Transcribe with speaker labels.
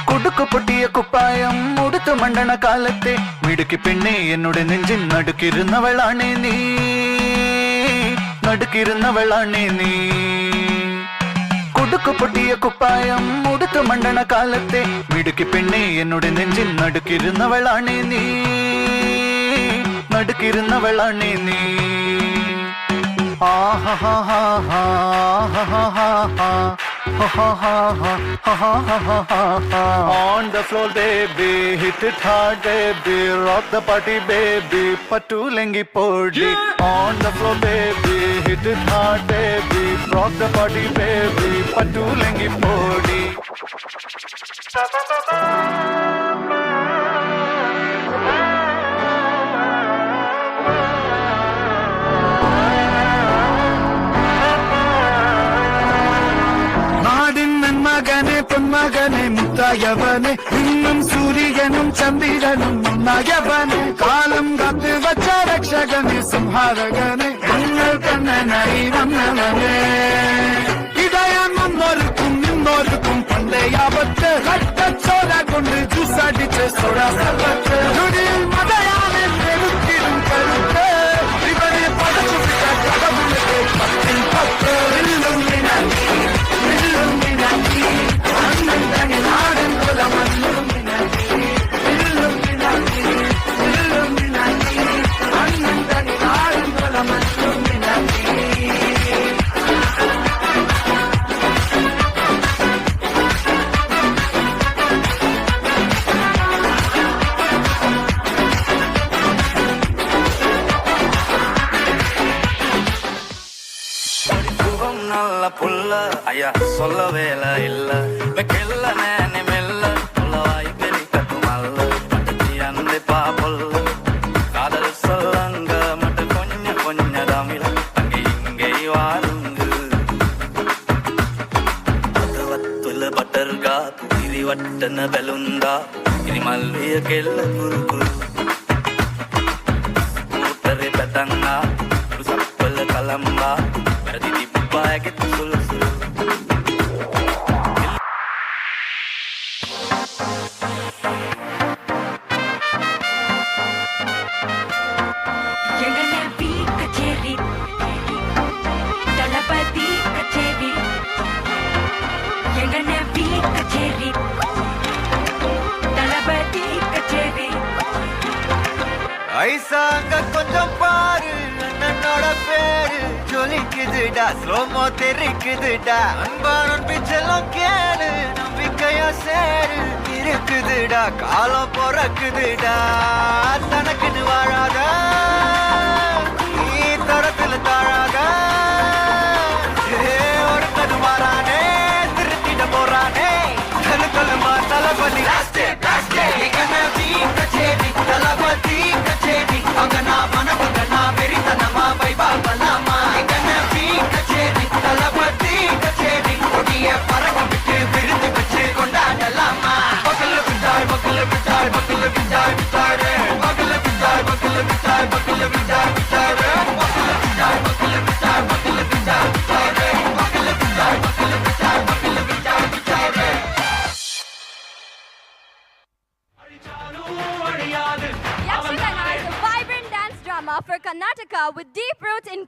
Speaker 1: കുടുക്കു പൊട്ടിയ കുപ്പായം ഉടുത്തു മണ്ടണ കാലത്തെ മിടുക്കി പെണ്ണെ എന്നോട് നെഞ്ചിൻ നടുക്കിരുന്നവളാണേ നീ, നടുക്കിരുന്നവളാണേ നീ. കുടുക്കു പൊട്ടിയ കുപ്പായം ഉടുത്തു മണ്ടണ കാലത്തെ മിടുക്കി പെണ്ണെ എന്നോട് നെഞ്ചിൻ നടുക്കിരുന്നവളാണേ നീ, നടുക്കിരുന്നവളാണേ നീ. On the floor baby, hit it hard baby, rock the party baby, patulengi podi. On the floor baby, hit it hard baby, rock the party baby, patulengi podi. மகனே பொன்மகனே முத்தாயவனே, இன்னும் சூரியனும் சந்திரனும் முன்னாயவனே, காலம் காத்து வச்ச ரக்ஷகனே சம்ஹாரகனே, எங்கள் கண்ணனை வந்தவனே. இதயம் முன்னோருக்கும் இன்னோருக்கும் பண்டையாபத்து, கட்டச்சோட கொண்டு ஜூஸ் அடிச்சு சோடா சர்வத்து, நொடியில் மதையானே நெருக்கிடும் கருத்து, இவரே பதச்சு விட்ட கடவுளுக்கு பத்தின் பத்து.
Speaker 2: நல்ல புள்ள ஐயா சொல்ல வேலை இல்ல மெல்ல நேனி மெல்ல புள்ளவாய் பெரி கட்டுமல்ல மட்டி அந்த பாப்பொல்ல காதல் சொல்லங்க மட்டு கொஞ்சம் கொஞ்சம் தமிழ் அங்கே இங்கே வாருங்க வத்துல பட்டர்கா இரி வட்டன பெலுந்தா இரி மல்விய கெல்ல குரு குரு ஊட்டரை பெத்தங்கா சப்பல கலம்பா I get the full of full.
Speaker 3: Yengane bhi kacheri, talapati kacheri. Yengane bhi kacheri, talapati kacheri.
Speaker 4: ஐசா அங்க கொஞ்சம் பாரு, அண்ணனோட பேரு ஜொலிக்குதுடா, ஸ்லோமோ தெரிக்குதுடா, அன்பான பிச்செல்லாம் கேளு, நம்பிக்கையா சேரு இருக்குதுடா, காலம் பிறக்குதுடா, தனக்குன்னு வாழாத நீ தரத்துல தாழாத, ஒருத்தது மாறானே திருத்திட போறானே, தலுக்கலுமா தளபதி தளபதி கச்சேரி அங்கனா மனவங்கனா பெரிதனமா வைபாபலாமா எங்கன பீ கச்சேரி தளபதி கச்சேரி கொடிய பறக்க விட்டு விருந்து வச்சு கொண்டாடலாமா. பக்கல விட்டாய் பக்கல விட்டாய் பக்கல விட்டாய் விட்டாரே, பக்கல விட்டாய் பக்கல விட்டாய் பக்கல விட்டாய் விட்டாரே, பக்கல விட்டாய் பக்கல விட்டாய் பக்கல விட்டாய் விட்டாரே, பக்கல விட்டாய் பக்கல விட்டாய் பக்கல விட்டாய் விட்டாரே.
Speaker 5: Yakshagana is a vibrant dance drama for Karnataka with deep roots in